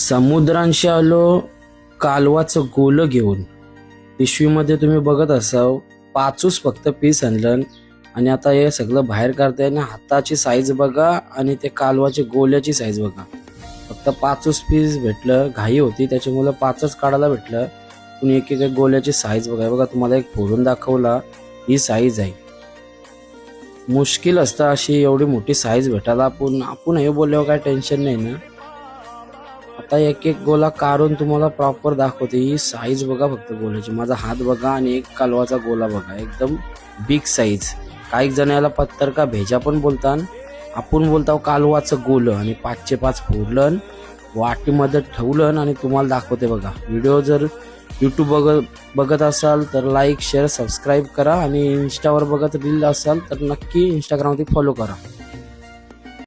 समुद्रांशी आलो कालवाचं गोलं घेऊन. पिशवीमध्ये तुम्ही बघत असाल 5च फक्त पीस आणलं आणि आता हे सगळं बाहेर काढताय ना. हाताची साईज बघा आणि ते कालवाची गोल्याची साईज बघा. फक्त 5च पीस भेटलं, घाई होती त्याच्यामुळे 5च काढायला भेटलं. पण एक एक गोल्याची साईज बघा. बघा तुम्हाला एक फोडून दाखवला, ही साईज आहे. मुश्किल असतं अशी एवढी मोठी साईज भेटायला. आपण हे बोलल्यावर काय टेन्शन नाही ना. आता एक एक गोला काढून तुम्हाला प्रॉपर दाखवते. ही साईज बघा फक्त गोल्याची. माझा हात बघा आणि एक कालवाचा गोला बघा, एकदम बिग साईज. काही जण याला पत्तर का भेजा पण बोलतात. आपण बोलतो कालवाचं गोलं. आणि 5चे 5 फोडलं, वाटीमध्ये ठेवलं आणि तुम्हाला दाखवते बघा. व्हिडिओ जर यूट्यूब बघत असाल तर लाईक शेअर सबस्क्राईब करा आणि इंस्टावर बघत रील असाल तर नक्की इंस्टाग्रामवरती फॉलो करा.